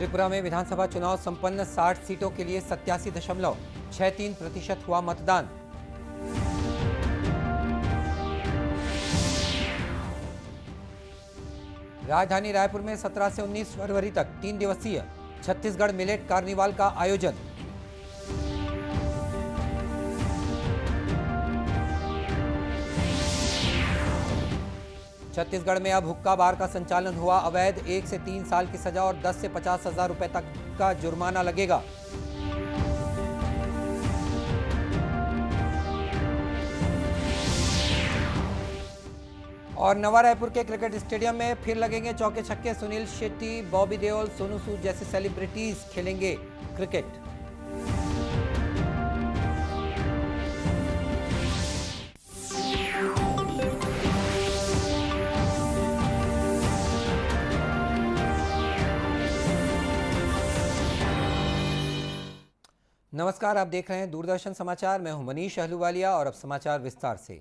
त्रिपुरा में विधानसभा चुनाव संपन्न, 60 सीटों के लिए 87.63% हुआ मतदान। राजधानी रायपुर में 17 से 19 फरवरी तक 3 दिवसीय छत्तीसगढ़ मिलेट कार्निवाल का आयोजन। छत्तीसगढ़ में अब हुक्का बार का संचालन हुआ अवैध, 1 से 3 साल की सजा और 10 से 50,000 रुपए तक का जुर्माना लगेगा। और नवा रायपुर के क्रिकेट स्टेडियम में फिर लगेंगे चौके छक्के, सुनील शेट्टी, बॉबी देओल, सोनू सूद जैसे सेलिब्रिटीज खेलेंगे क्रिकेट। नमस्कार, आप देख रहे हैं दूरदर्शन समाचार। मैं हूं मनीष अहलूवालिया और अब समाचार विस्तार से।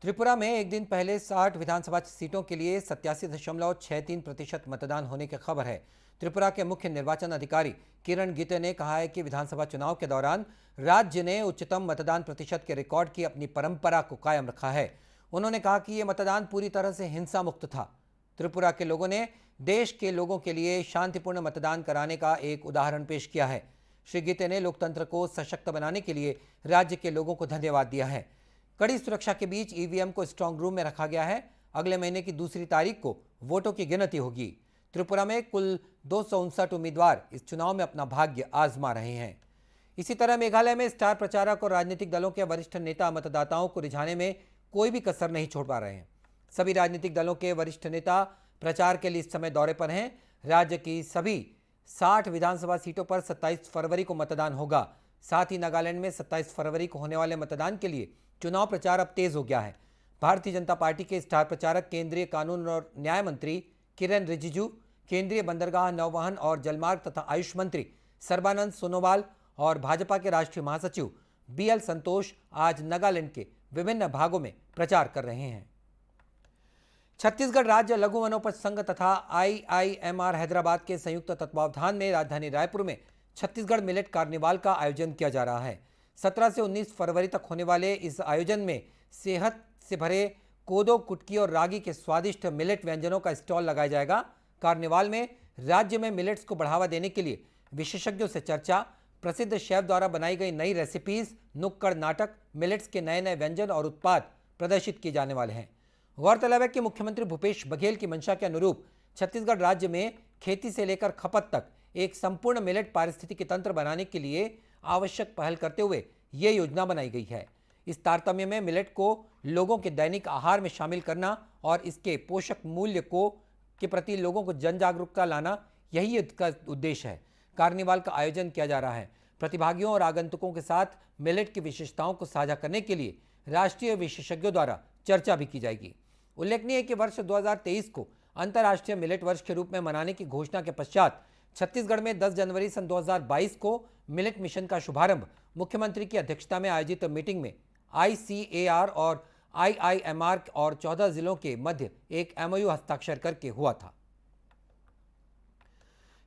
त्रिपुरा में एक दिन पहले 60 विधानसभा सीटों के लिए 87.63% मतदान होने की खबर है। त्रिपुरा के मुख्य निर्वाचन अधिकारी किरण गिते ने कहा है कि विधानसभा चुनाव के दौरान राज्य ने उच्चतम मतदान प्रतिशत के रिकॉर्ड की अपनी परंपरा को कायम रखा है। उन्होंने कहा कि यह मतदान पूरी तरह से हिंसा मुक्त था। त्रिपुरा के लोगों ने देश के लोगों के लिए शांतिपूर्ण मतदान कराने का एक उदाहरण पेश किया है। श्री गिते ने लोकतंत्र को सशक्त बनाने के लिए राज्य के लोगगों को धन्यवाद दिया है। कड़ी सुरक्षा के बीच ईवीएम को स्ट्रांग रूम में रखा गया है। अगले महीने की 2 तारीख को वोटों की गिनती होगी। त्रिपुरा में कुल 259 उम्मीदवार इस चुनाव में अपना भाग्य आजमा रहे हैं। इसी तरह मेघालय में स्टार प्रचारक और राजनीतिक दलों के वरिष्ठ नेता मतदाताओं को रिझाने में कोई भी कसर नहीं छोड़ पा रहे हैं। सभी राजनीतिक दलों के वरिष्ठ नेता प्रचार के लिए इस समय दौरे पर हैं। राज्य की सभी 60 विधानसभा सीटों पर 27 फरवरी को मतदान होगा। साथ ही नागालैंड में 27 फरवरी को होने वाले मतदान के लिए चुनाव प्रचार अब तेज हो गया है। भारतीय जनता पार्टी के स्टार प्रचारक केंद्रीय कानून और न्याय मंत्री किरेन रिजिजू, केंद्रीय बंदरगाह, नौवहन और जलमार्ग तथा आयुष मंत्री सर्बानंद सोनोवाल और भाजपा के राष्ट्रीय महासचिव बीएल संतोष आज नागालैंड के विभिन्न भागों में प्रचार कर रहे हैं। छत्तीसगढ़ राज्य लघु वनोपज संघ तथा आईआईएमआर हैदराबाद के संयुक्त तत्वावधान में राजधानी रायपुर में छत्तीसगढ़ मिलेट कार्निवाल का आयोजन किया जा रहा है। 17 से 19 फरवरी तक होने वाले इस आयोजन में सेहत से भरे कोदो, कुटकी और रागी के स्वादिष्ट मिलेट व्यंजनों का स्टॉल लगाया जाएगा। कार्निवाल में राज्य में मिलेट्स को बढ़ावा देने के लिए विशेषज्ञों से चर्चा, प्रसिद्ध शेफ द्वारा बनाई गई नई रेसिपीज, नुक्कड़ नाटक, मिलेट्स के नए नए व्यंजन और उत्पाद प्रदर्शित किए जाने वाले हैं। गौरतलब है कि मुख्यमंत्री भूपेश बघेल की मंशा के अनुरूप छत्तीसगढ़ राज्य में खेती से लेकर खपत तक एक संपूर्ण मिलेट पारिस्थितिकी तंत्र बनाने के लिए आवश्यक पहल करते हुए ये योजना बनाई गई है। इस तारतम्य में मिलेट को लोगों के दैनिक आहार में शामिल करना और इसके पोषक मूल्य के प्रति लोगों को जन जागरूकता लाना, यही इसका उद्देश्य है। कार्निवाल का आयोजन किया जा रहा है। प्रतिभागियों और आगंतुकों के साथ मिलेट की विशेषताओं को साझा करने के लिए राष्ट्रीय विशेषज्ञों द्वारा चर्चा भी की जाएगी। उल्लेखनीय है कि वर्ष 2023 को अंतर्राष्ट्रीय मिलेट वर्ष के रूप में मनाने की घोषणा के पश्चात छत्तीसगढ़ में 10 जनवरी सन 2022 को मिलेट मिशन का शुभारंभ मुख्यमंत्री की अध्यक्षता में आयोजित मीटिंग में आईसीएआर और आईआईएमआर और 14 जिलों के मध्य एक एमओयू हस्ताक्षर करके हुआ था।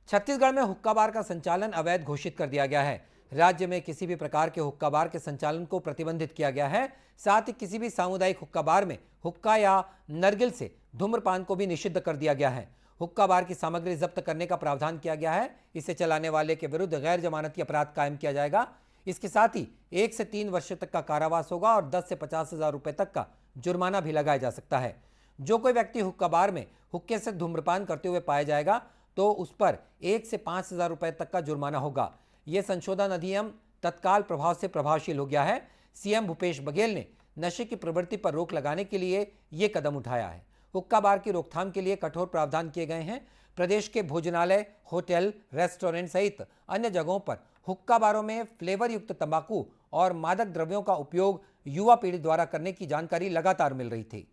छत्तीसगढ़ में हुक्का बार का संचालन अवैध घोषित कर दिया गया है। राज्य में किसी भी प्रकार के हुक्का बार के संचालन को प्रतिबंधित किया गया है। साथ ही किसी भी सामुदायिक हुक्का बार में हुक्का या नरगिल से धूम्रपान को भी निषिद्ध कर दिया गया है। हुक्का बार की सामग्री जब्त करने का प्रावधान किया गया है। इसे चलाने वाले के विरुद्ध गैर जमानती अपराध कायम किया जाएगा। इसके साथ ही 1 से 3 वर्ष तक का कारावास होगा और 10 से 50,000 रुपए तक का जुर्माना भी लगाया जा सकता है। जो कोई व्यक्ति हुक्का बार में हुक्के से धूम्रपान करते हुए पाया जाएगा तो उस पर 1 से 5,000 रुपए तक का जुर्माना होगा। यह संशोधन अधिनियम तत्काल प्रभाव से प्रभावशील हो गया है। सीएम भूपेश बघेल ने नशे की प्रवृत्ति पर रोक लगाने के लिए यह कदम उठाया है। हुक्का बार की रोकथाम के लिए कठोर प्रावधान किए गए हैं। प्रदेश के भोजनालय, होटल, रेस्टोरेंट सहित अन्य जगहों पर हुक्का बारों में फ्लेवर युक्त तंबाकू और मादक द्रव्यों का उपयोग युवा पीढ़ी द्वारा करने की जानकारी लगातार मिल रही थी।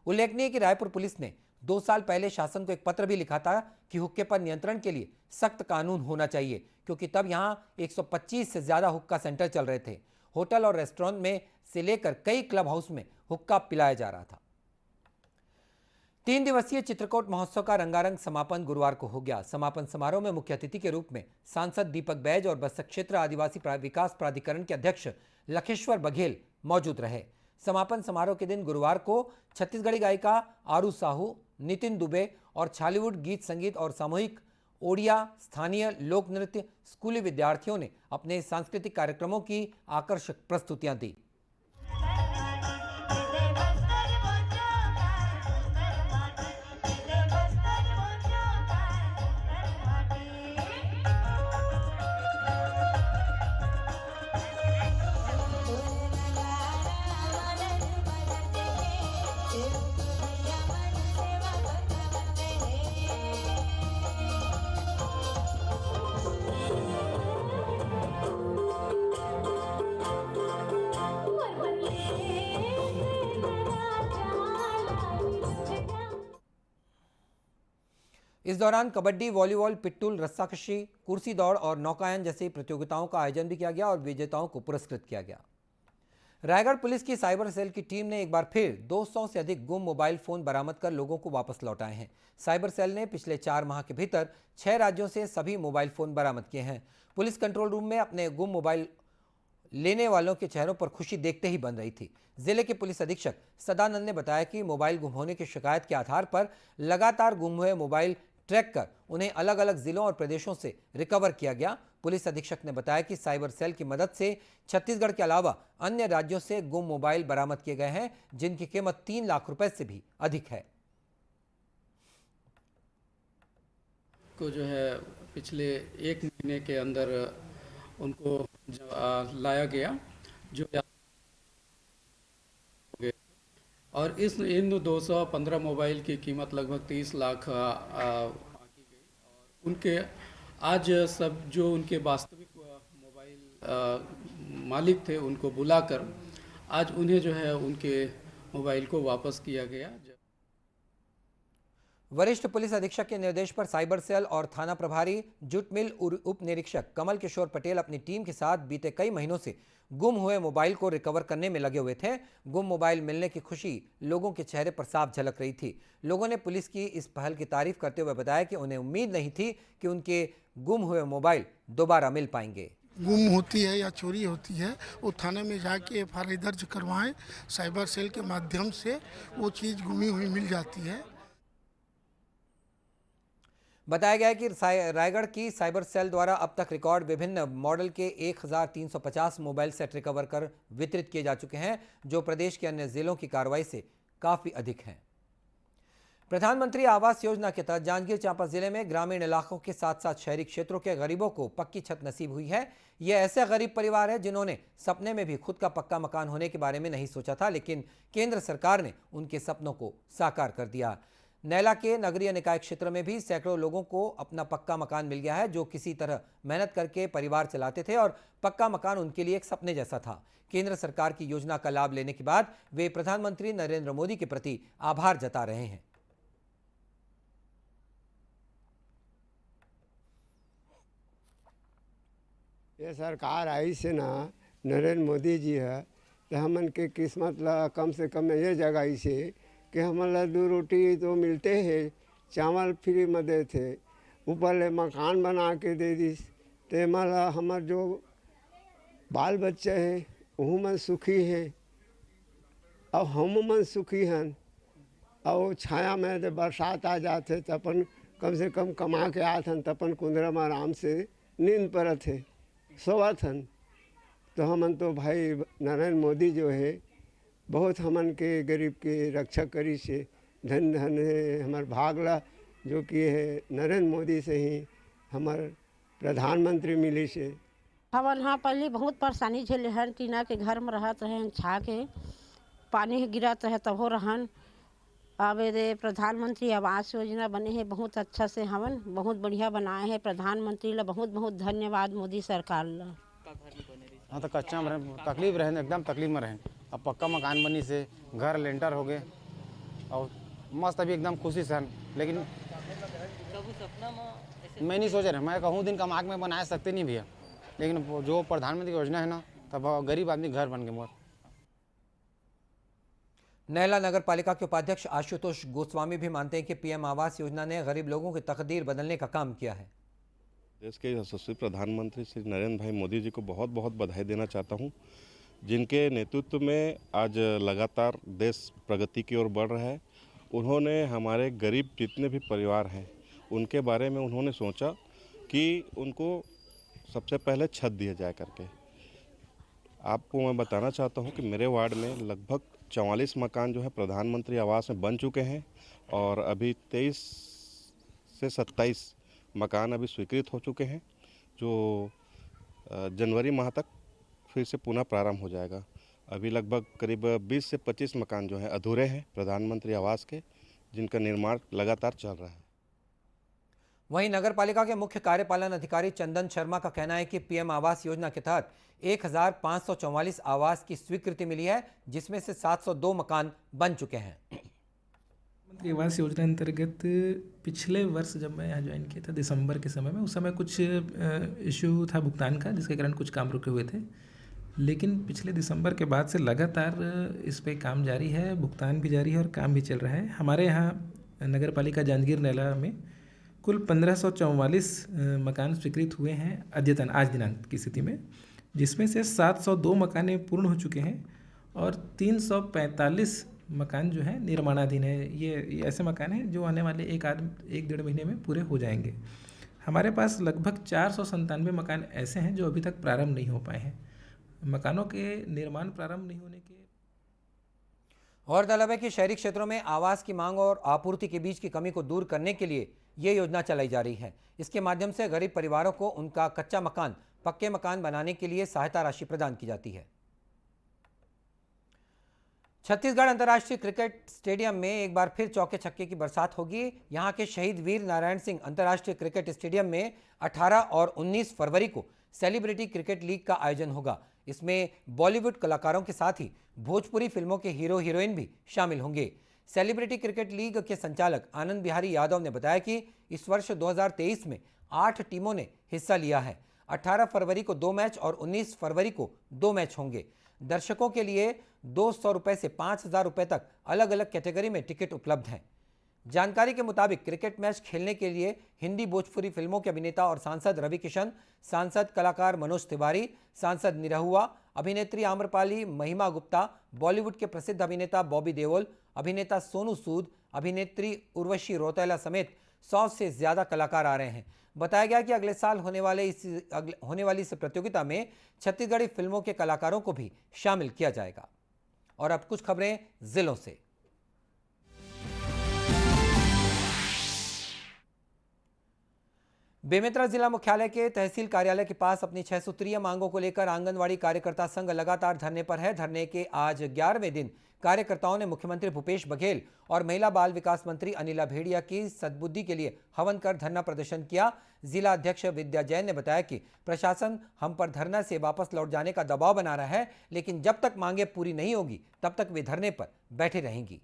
उल्लेखनीय है कि रायपुर पुलिस ने 2 साल पहले शासन को एक पत्र भी लिखा था कि हुक्के पर नियंत्रण के लिए सख्त कानून होना चाहिए, क्योंकि तब यहां 125 से ज्यादा हुक्का सेंटर चल रहे थे। होटल और रेस्टोरेंट में से लेकर कई क्लब हाउस में हुक्का पिलाया जा रहा था। 3 दिवसीय चित्रकूट महोत्सव का रंगारंग समापन गुरुवार को हो गया। समापन समारोह में मुख्य अतिथि के रूप में सांसद दीपक बैज और बस्तर क्षेत्र आदिवासी विकास प्राधिकरण के अध्यक्ष लखेश्वर बघेल मौजूद रहे। समापन समारोह के दिन गुरुवार को छत्तीसगढ़ी गायिका आरू साहू, नितिन दुबे और छालीवुड गीत संगीत और सामूहिक ओडिया, स्थानीय लोक नृत्य, स्कूली विद्यार्थियों ने अपने सांस्कृतिक कार्यक्रमों की आकर्षक प्रस्तुतियां दी। इस दौरान कबड्डी, वॉलीबॉल, पिट्टूल, रस्साकशी, कुर्सी दौड़ और नौकायन जैसी प्रतियोगिताओं का आयोजन भी किया गया और विजेताओं को पुरस्कृत किया गया। रायगढ़ पुलिस की साइबर सेल की टीम ने एक बार फिर 200 से अधिक गुम मोबाइल फोन बरामद कर लोगों को वापस लौटाए हैं। साइबर सेल ने पिछले 4 माह के भीतर 6 राज्यों से सभी मोबाइल फोन बरामद किए हैं। पुलिस कंट्रोल रूम में अपने गुम मोबाइल लेने वालों के चेहरों पर खुशी देखते ही बन रही थी। जिले के पुलिस अधीक्षक सदानंद ने बताया कि मोबाइल गुम होने की शिकायत के आधार पर लगातार गुम हुए मोबाइल ट्रैक कर उन्हें अलग अलग जिलों और प्रदेशों से रिकवर किया गया। पुलिस अधीक्षक ने बताया कि साइबर सेल की मदद से छत्तीसगढ़ के अलावा अन्य राज्यों से गुम मोबाइल बरामद किए गए हैं, जिनकी कीमत 3 लाख रुपए से भी अधिक है। को जो है पिछले 1 महीने के अंदर उनको लाया गया, जो और इन 215 मोबाइल की कीमत लगभग 30 लाख आकी गई। और उनके आज सब जो उनके वास्तविक मोबाइल मालिक थे उनको बुलाकर आज उन्हें जो है उनके मोबाइल को वापस किया गया। वरिष्ठ पुलिस अधीक्षक के निर्देश पर साइबर सेल और थाना प्रभारी जुट मिल उप निरीक्षक कमल किशोर पटेल अपनी टीम के साथ बीते कई महीनों से गुम हुए मोबाइल को रिकवर करने में लगे हुए थे। गुम मोबाइल मिलने की खुशी लोगों के चेहरे पर साफ झलक रही थी। लोगों ने पुलिस की इस पहल की तारीफ करते हुए बताया कि उन्हें उम्मीद नहीं थी कि उनके गुम हुए मोबाइल दोबारा मिल पाएंगे। गुम होती है या चोरी होती है, वो थाने में जाके एफआईआर दर्ज करवाएं। साइबर सेल के माध्यम से वो चीज़ गुमी हुई मिल जाती है। बताया गया है कि रायगढ़ की साइबर सेल द्वारा अब तक रिकॉर्ड विभिन्न मॉडल के 1350 मोबाइल सेट रिकवर कर वितरित किए जा चुके हैं, जो प्रदेश के अन्य जिलों की कार्रवाई से काफी अधिक हैं। प्रधानमंत्री आवास योजना के तहत जांजगीर चांपा जिले में ग्रामीण इलाकों के साथ साथ शहरी क्षेत्रों के गरीबों को पक्की छत नसीब हुई है। ये ऐसे गरीब परिवार है जिन्होंने सपने में भी खुद का पक्का मकान होने के बारे में नहीं सोचा था, लेकिन केंद्र सरकार ने उनके सपनों को साकार कर दिया। नैला के नगरीय निकाय क्षेत्र में भी सैकड़ों लोगों को अपना पक्का मकान मिल गया है, जो किसी तरह मेहनत करके परिवार चलाते थे और पक्का मकान उनके लिए एक सपने जैसा था। केंद्र सरकार की योजना का लाभ लेने के बाद वे प्रधानमंत्री नरेंद्र मोदी के प्रति आभार जता रहे हैं। ये सरकार आई से ना नरेंद्र मोदी जी है तो हमन के किस्मत ला कम से कम ये जगह से कि हमन ला 2 रोटी तो मिलते हैं, चावल फ्री में दे थे, ऊपर ले मकान बना के दे दिस। ते मला हमार जो बाल बच्चे हैं वह मन सुखी हैं और हम मन सुखी हैं। और छाया में तो बरसात आ जाते तो अपन कम से कम कमा के आते हैं तो अपन कुंदरा में आराम से नींद परत है सोवत हन। तो हमन तो भाई नरेंद्र मोदी जो है बहुत हमन के गरीब के रक्षा करी से धन धन है हमार भागला जो कि है नरेंद्र मोदी से ही हमार प्रधानमंत्री मिली से। हमन हाँ पहले बहुत परेशानी झेले हन, टीना के घर में रहत रहे, छा के पानी गिरत रहे तब हो रहन। अब ये प्रधानमंत्री आवास योजना बने हैं बहुत अच्छा से, हमन बहुत बढ़िया बनाए हैं। प्रधानमंत्री ला बहुत बहुत धन्यवाद मोदी सरकार ला। हाँ तो कच्चा में रहे, तकलीफ रहे, एकदम तकलीफ में रहे। अब पक्का मकान बनी से घर लेंटर हो गए और मस्त अभी एकदम खुशी से। लेकिन मैं नहीं सोच रहा, मैं कहूँ दिन कमा के में बना सकते नहीं भैया, लेकिन जो प्रधानमंत्री की योजना है ना तब गरीब आदमी घर बन गए मोर। नैला नगर पालिका के उपाध्यक्ष आशुतोष गोस्वामी भी मानते हैं कि पीएम आवास योजना ने गरीब लोगों की तकदीर बदलने का काम किया है। देश के यशस्वी प्रधानमंत्री श्री नरेंद्र भाई मोदी जी को बहुत बहुत बधाई देना चाहता हूं, जिनके नेतृत्व में आज लगातार देश प्रगति की ओर बढ़ रहा है। उन्होंने हमारे गरीब जितने भी परिवार हैं उनके बारे में उन्होंने सोचा कि उनको सबसे पहले छत दिया जाए करके। आपको मैं बताना चाहता हूं कि मेरे वार्ड में लगभग 44 मकान जो है प्रधानमंत्री आवास में बन चुके हैं और अभी 23 से 27 मकान अभी स्वीकृत हो चुके हैं, जो जनवरी माह तक फिर से पुनः प्रारंभ हो जाएगा। अभी लगभग करीब 20 से 25 मकान जो हैं अधूरे हैं प्रधानमंत्री आवास के, जिनका निर्माण लगातार चल रहा है। वहीं नगर पालिका के मुख्य कार्यपालन अधिकारी चंदन शर्मा का कहना है कि पीएम आवास योजना के तहत 1544 आवास की स्वीकृति मिली है, जिसमें से 702 मकान बन चुके हैं। मुख्यमंत्री आवास योजना अंतर्गत पिछले वर्ष जब मैं यहाँ ज्वाइन किया था दिसंबर के समय में, उस समय कुछ इशू था भुगतान का, जिसके कारण कुछ काम रुके हुए थे। लेकिन पिछले दिसंबर के बाद से लगातार इस पे काम जारी है, भुगतान भी जारी है और काम भी चल रहा है। हमारे यहाँ नगर पालिका जांजगीर नैला में कुल 1544 मकान स्वीकृत हुए हैं अद्यतन आज दिनांक की स्थिति में, जिसमें से 702 मकान पूर्ण हो चुके हैं और 345 मकान जो है निर्माणाधीन है। ये ऐसे मकान हैं जो आने वाले एक डेढ़ महीने में पूरे हो जाएंगे। हमारे पास लगभग 497 मकान ऐसे हैं जो अभी तक प्रारंभ नहीं हो पाए हैं। मकानों के निर्माण प्रारंभ नहीं होने के गौरतलब है कि शहरी क्षेत्रों में आवास की मांग और आपूर्ति के बीच की कमी को दूर करने के लिए ये योजना चलाई जा रही है। इसके माध्यम से गरीब परिवारों को उनका कच्चा मकान पक्के मकान बनाने के लिए सहायता राशि प्रदान की जाती है। छत्तीसगढ़ अंतर्राष्ट्रीय क्रिकेट स्टेडियम में एक बार फिर चौके छक्के की बरसात होगी। यहां के शहीद वीर नारायण सिंह अंतर्राष्ट्रीय क्रिकेट स्टेडियम में 18 और 19 फरवरी को सेलिब्रिटी क्रिकेट लीग का आयोजन होगा। इसमें बॉलीवुड कलाकारों के साथ ही भोजपुरी फिल्मों के हीरो हीरोइन भी शामिल होंगे। सेलिब्रिटी क्रिकेट लीग के संचालक आनंद बिहारी यादव ने बताया कि इस वर्ष 2023 में 8 टीमों ने हिस्सा लिया है। 18 फरवरी को 2 मैच और 19 फरवरी को 2 मैच होंगे। दर्शकों के लिए 200 रुपये से 5,000 रुपये तक अलग अलग कैटेगरी में टिकट उपलब्ध हैं। जानकारी के मुताबिक क्रिकेट मैच खेलने के लिए हिंदी भोजपुरी फिल्मों के अभिनेता और सांसद रवि किशन, सांसद कलाकार मनोज तिवारी, सांसद निरहुआ, अभिनेत्री आम्रपाली, महिमा गुप्ता, बॉलीवुड के प्रसिद्ध अभिनेता बॉबी देओल, अभिनेता सोनू सूद, अभिनेत्री उर्वशी रौतेला समेत 100 से ज्यादा कलाकार आ रहे हैं। बताया गया कि अगले साल होने वाली इस प्रतियोगिता में छत्तीसगढ़ी फिल्मों के कलाकारों को भी शामिल किया जाएगा। और अब कुछ खबरें जिलों से। बेमेतरा जिला मुख्यालय के तहसील कार्यालय के पास अपनी 6 सूत्रीय मांगों को लेकर आंगनवाड़ी कार्यकर्ता संघ लगातार धरने पर है। धरने के आज 11वें दिन कार्यकर्ताओं ने मुख्यमंत्री भूपेश बघेल और महिला बाल विकास मंत्री अनिला भेड़िया की सद्बुद्धि के लिए हवन कर धरना प्रदर्शन किया। जिला अध्यक्ष विद्या जैन ने बताया कि प्रशासन हम पर धरना से वापस लौट जाने का दबाव बना रहा है, लेकिन जब तक मांगे पूरी नहीं होगी तब तक वे धरने पर बैठे रहेंगी।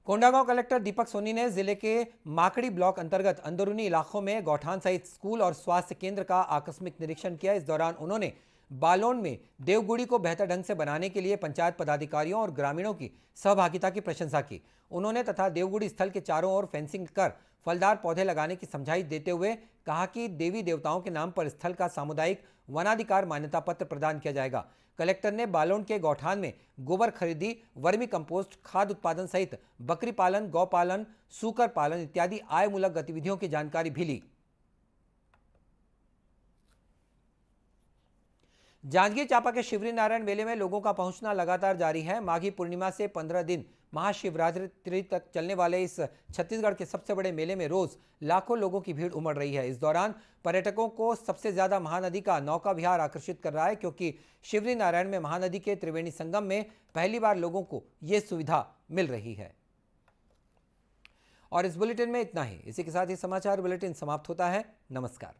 कोंडागांव कलेक्टर दीपक सोनी ने जिले के माकड़ी ब्लॉक अंतर्गत अंदरूनी इलाकों में गौठान सहित स्कूल और स्वास्थ्य केंद्र का आकस्मिक निरीक्षण किया। इस दौरान उन्होंने बालोन में देवगुड़ी को बेहतर ढंग से बनाने के लिए पंचायत पदाधिकारियों और ग्रामीणों की सहभागिता की प्रशंसा की। उन्होंने तथा देवगुड़ी स्थल के चारों ओर फेंसिंग कर फलदार पौधे लगाने की समझाइश देते हुए कहा कि देवी देवताओं के नाम पर स्थल का सामुदायिक वनाधिकार मान्यता पत्र प्रदान किया जाएगा। कलेक्टर ने बालोन के गौठान में गोबर खरीदी, वर्मी कंपोस्ट, खाद उत्पादन सहित बकरी पालन, गौ पालन, सूकर पालन इत्यादि आय मूलक गतिविधियों की जानकारी भी ली। जांजगीर चांपा के शिवरी नारायण मेले में लोगों का पहुंचना लगातार जारी है। माघी पूर्णिमा से 15 दिन महाशिवरात्रि तक चलने वाले इस छत्तीसगढ़ के सबसे बड़े मेले में रोज लाखों लोगों की भीड़ उमड़ रही है। इस दौरान पर्यटकों को सबसे ज्यादा महानदी का नौका विहार आकर्षित कर रहा है, क्योंकि शिवरी नारायण में महानदी के त्रिवेणी संगम में पहली बार लोगों को यह सुविधा मिल रही है। और इस बुलेटिन में इतना ही। इसी के साथ ही समाचार बुलेटिन समाप्त होता है। नमस्कार।